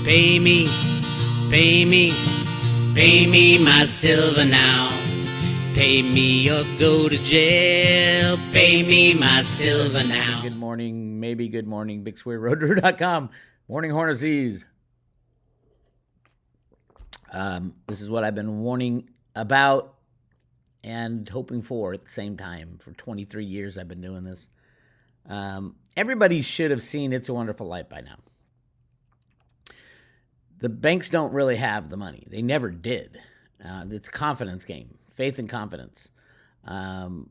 Pay me, pay me, pay me my silver now. Pay me or go to jail. Pay me my silver now. Good morning, maybe good morning, Bix Weir, roadrunner.com. Morning Hornets. This is what I've been warning about and hoping for at the same time. For 23 years I've been doing this. Everybody should have seen It's a Wonderful Life by now. The banks don't really have the money. They never did. It's a confidence game, faith and confidence. Our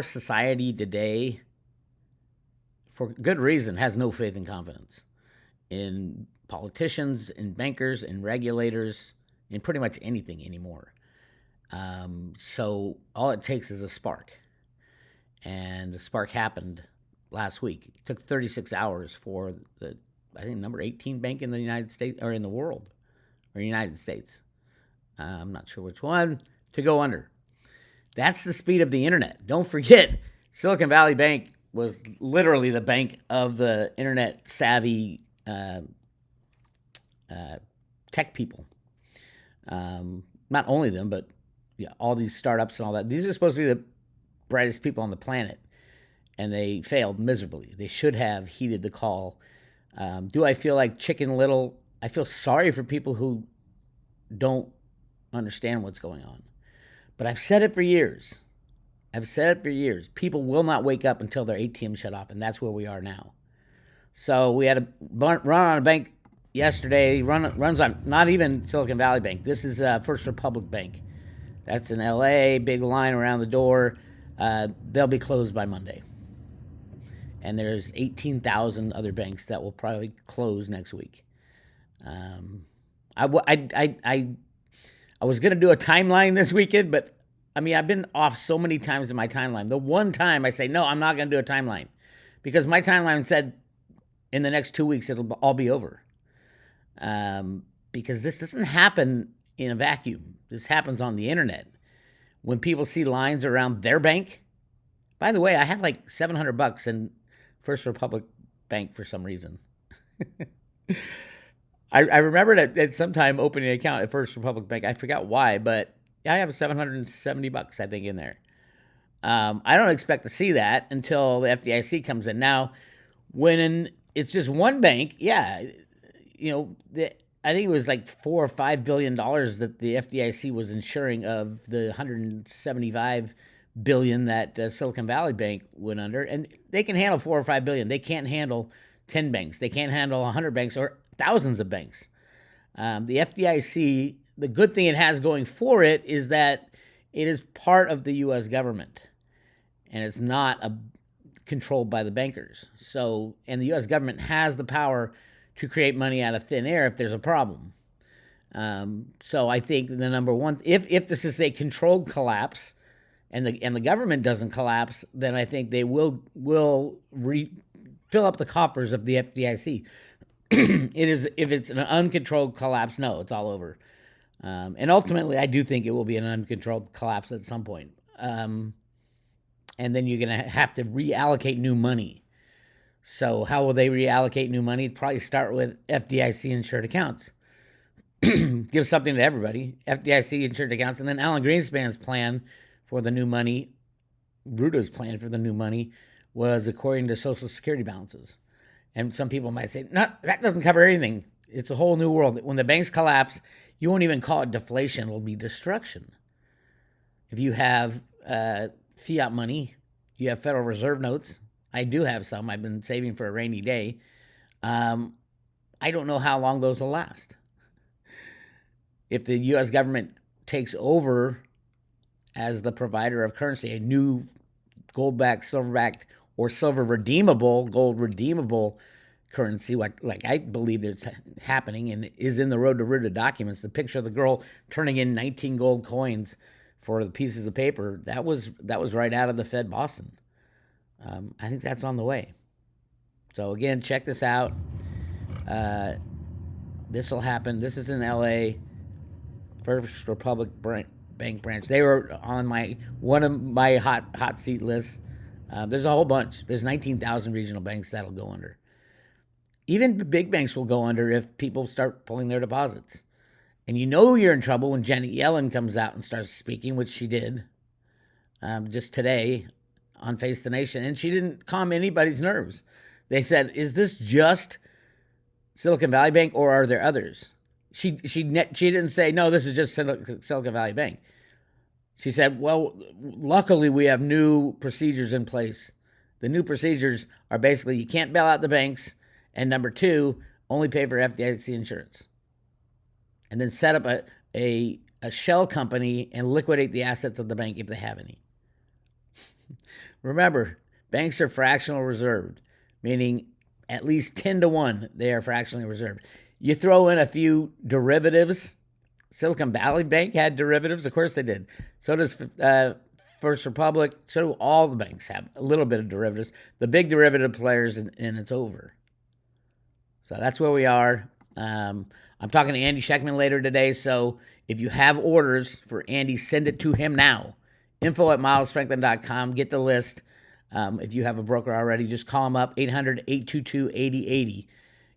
society today, for good reason, has no faith and confidence in politicians, in bankers, in regulators, in pretty much anything anymore. So all it takes is a spark. And the spark happened last week. It took 36 hours for the, I think, number 18 bank in the United States, or in the world, or United States. I'm not sure which one, to go under. That's the speed of the internet. Don't forget, Silicon Valley Bank was literally the bank of the internet savvy tech people. Not only them, but all these startups and all that. These are supposed to be the brightest people on the planet, and they failed miserably. They should have heeded the call. Do I feel like Chicken Little? I feel sorry for people who don't understand what's going on. But I've said it for years. People will not wake up until their ATM shut off, and that's where we are now. So we had a run on a bank yesterday. Runs on not even Silicon Valley Bank. This is First Republic Bank. That's in LA, big line around the door. They'll be closed by Monday. And there's 18,000 other banks that will probably close next week. I was going to do a timeline this weekend, but I mean, I've been off so many times in my timeline. The one time I say, no, I'm not going to do a timeline, because my timeline said in the next 2 weeks, it'll all be over. Because this doesn't happen in a vacuum. This happens on the internet. When people see lines around their bank, by the way, I have like $700 in First Republic Bank for some reason. I remember at some time opening an account at First Republic Bank. I forgot why, but I have $770, I think, in there. I don't expect to see that until the FDIC comes in. Now, when it's just one bank, I think it was like $4 or $5 billion that the FDIC was insuring of the $175 billion that Silicon Valley Bank went under, and they can handle $4 or $5 billion. They can't handle 10 banks. They can't handle 100 banks or thousands of banks. The FDIC, the good thing it has going for it is that it is part of the U.S. government, and it's not controlled by the bankers. So, and the U.S. government has the power to create money out of thin air if there's a problem. So I think the number one, if this is a controlled collapse, and the government doesn't collapse, then I think they will fill up the coffers of the FDIC. If it's an uncontrolled collapse, no, it's all over. And ultimately, I do think it will be an uncontrolled collapse at some point. And then you're going to have to reallocate new money. So how will they reallocate new money? Probably start with FDIC insured accounts. Give something to everybody. FDIC insured accounts. And then Alan Greenspan's plan for the new money, Ruto's plan for the new money, was according to Social Security balances. And some people might say, no, that doesn't cover anything. It's a whole new world. When the banks collapse, you won't even call it deflation. It'll be destruction. If you have fiat money, you have Federal Reserve notes. I do have some. I've been saving for a rainy day. I don't know how long those will last. If the U.S. government takes over as the provider of currency, a new gold-backed, silver-backed, or gold redeemable currency, like I believe it's happening and is in the Road to Ruta documents. The picture of the girl turning in 19 gold coins for the pieces of paper, that was right out of the Fed Boston. I think that's on the way. So again, check this out. This will happen. This is in LA, First Republic Bank branch. They were on one of my hot seat lists. There's a whole bunch. There's 19,000 regional banks that'll go under. Even the big banks will go under if people start pulling their deposits. And you know you're in trouble when Janet Yellen comes out and starts speaking, which she did just today on Face the Nation. And she didn't calm anybody's nerves. They said, is this just Silicon Valley Bank or are there others? She didn't say, no, this is just Silicon Valley Bank. She said, well, luckily we have new procedures in place. The new procedures are basically you can't bail out the banks, and number two, only pay for FDIC insurance. And then set up a shell company and liquidate the assets of the bank if they have any. Remember, banks are fractional reserved, meaning at least 10 to 1 they are fractionally reserved. You throw in a few derivatives. Silicon Valley Bank had derivatives. Of course they did. So does First Republic. So do all the banks have a little bit of derivatives. The big derivative players, and it's over. So that's where we are. I'm talking to Andy Scheckman later today. So if you have orders for Andy, send it to him now. info@milesfranklin.com. Get the list. If you have a broker already, just call them up, 800-822-8080.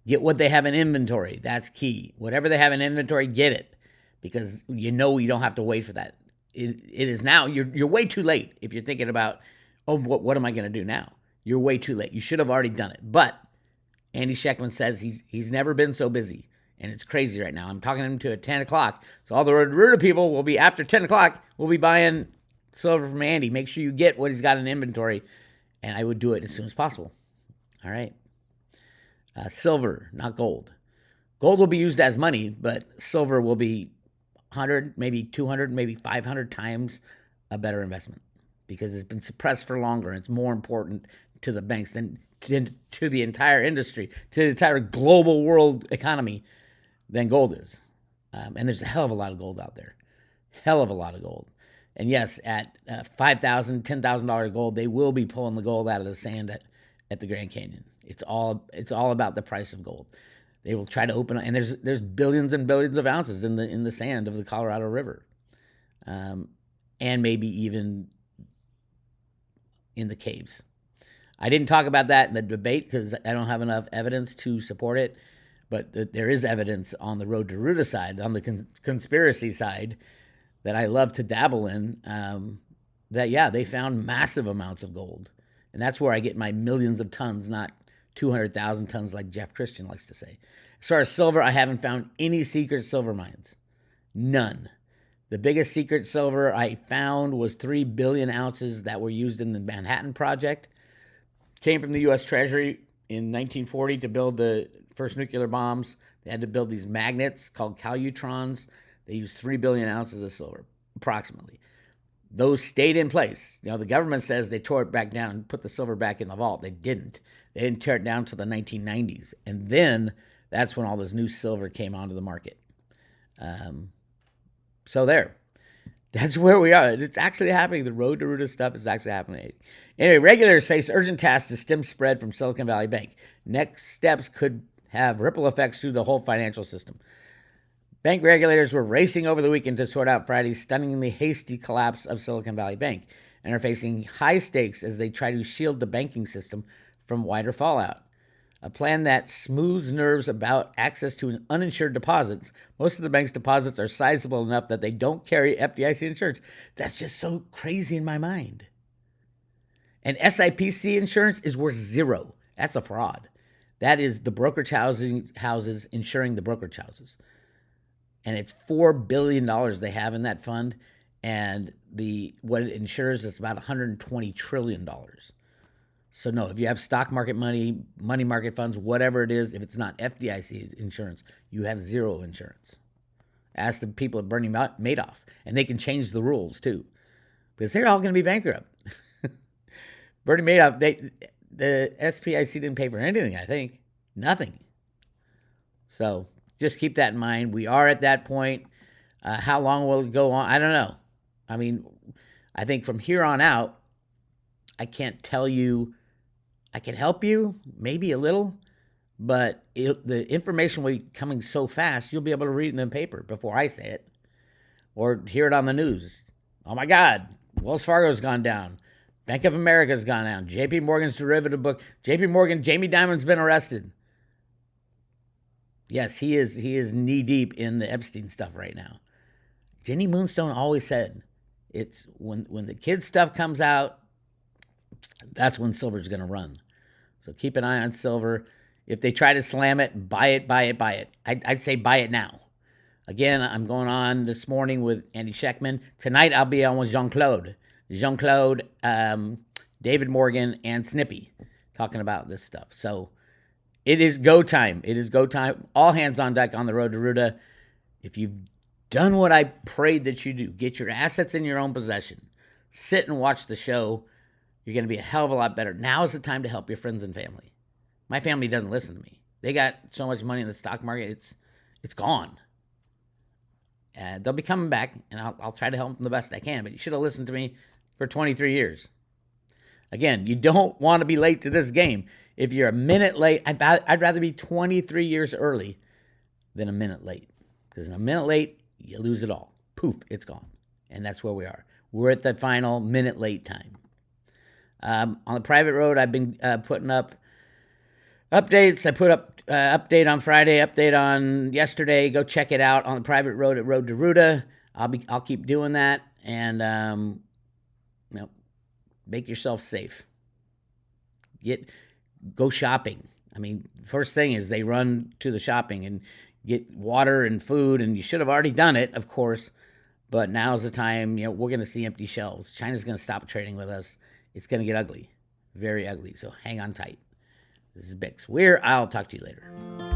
Get what they have in inventory. That's key. Whatever they have in inventory, get it. Because you know you don't have to wait for that. It is now. You're way too late if you're thinking about, oh, what am I going to do now? You're way too late. You should have already done it. But Andy Scheckman says he's never been so busy. And it's crazy right now. I'm talking to him at 10 o'clock. So all the Roto people will be, after 10 o'clock, we'll be buying silver from Andy. Make sure you get what he's got in inventory. And I would do it as soon as possible. All right. Silver, not gold. Gold will be used as money, but silver will be 100, maybe 200, maybe 500 times a better investment because it's been suppressed for longer. And it's more important to the banks than to the entire industry, to the entire global world economy than gold is. And there's a hell of a lot of gold out there. Hell of a lot of gold. And yes, at $5,000, $10,000 gold, they will be pulling the gold out of the sand at the Grand Canyon. It's all about the price of gold. They will try to open, and there's billions and billions of ounces in the sand of the Colorado River, and maybe even in the caves. I didn't talk about that in the debate because I don't have enough evidence to support it, but there is evidence on the Road to Ruta side, on the conspiracy side, that I love to dabble in, that they found massive amounts of gold. And that's where I get my millions of tons, not 200,000 tons like Jeff Christian likes to say. As far as silver, I haven't found any secret silver mines. None. The biggest secret silver I found was 3 billion ounces that were used in the Manhattan Project. Came from the U.S. Treasury in 1940 to build the first nuclear bombs. They had to build these magnets called calutrons. They used 3 billion ounces of silver, approximately. Those stayed in place. The government says they tore it back down and put the silver back in the vault. They didn't. They didn't tear it down until the 1990s. And then that's when all this new silver came onto the market. So there. That's where we are. It's actually happening. The Road to Ruta stuff is actually happening. Anyway, regulators face urgent tasks to stem spread from Silicon Valley Bank. Next steps could have ripple effects through the whole financial system. Bank regulators were racing over the weekend to sort out Friday's stunningly hasty collapse of Silicon Valley Bank and are facing high stakes as they try to shield the banking system from wider fallout. A plan that smooths nerves about access to uninsured deposits. Most of the bank's deposits are sizable enough that they don't carry FDIC insurance. That's just so crazy in my mind. And SIPC insurance is worth zero. That's a fraud. That is the brokerage houses insuring the brokerage houses. And it's $4 billion they have in that fund. And what it insures is about $120 trillion. So no, if you have stock market money, money market funds, whatever it is, if it's not FDIC insurance, you have zero insurance. Ask the people at Bernie Madoff. And they can change the rules too. Because they're all going to be bankrupt. Bernie Madoff, the SPIC didn't pay for anything, I think. Nothing. So just keep that in mind. We are at that point. How long will it go on? I don't know. I mean, I think from here on out, I can't tell you. I can help you, maybe a little, but the information will be coming so fast, you'll be able to read it in the paper before I say it or hear it on the news. Oh, my God, Wells Fargo's gone down. Bank of America's gone down. JP Morgan's derivative book. JP Morgan, Jamie Dimon's been arrested. Yes, he is. He is knee deep in the Epstein stuff right now. Jenny Moonstone always said, "It's when the kid stuff comes out, that's when silver's going to run." So keep an eye on silver. If they try to slam it, buy it, buy it, buy it. I'd say buy it now. Again, I'm going on this morning with Andy Scheckman. Tonight I'll be on with Jean-Claude, David Morgan, and Snippy talking about this stuff. So it is go time. It is go time. All hands on deck on the road to Ruta. If you've done what I prayed that you do, get your assets in your own possession, sit and watch the show, you're going to be a hell of a lot better. Now is the time to help your friends and family. My family doesn't listen to me. They got so much money in the stock market, it's gone. They'll be coming back, and I'll try to help them the best I can. But you should have listened to me for 23 years. Again, you don't want to be late to this game. If you're a minute late, I'd rather be 23 years early than a minute late. Because in a minute late, you lose it all. Poof, it's gone. And that's where we are. We're at the final minute late time. On the private road, I've been putting up updates. I put up update on Friday, update on yesterday. Go check it out on the private road at Road to Ruta. I'll keep doing that, and make yourself safe. Go shopping. I mean, first thing is they run to the shopping and get water and food, and you should have already done it, of course. But now's the time. We're going to see empty shelves. China's going to stop trading with us. It's going to get ugly, very ugly. So hang on tight. This is Bix Weir. I'll talk to you later.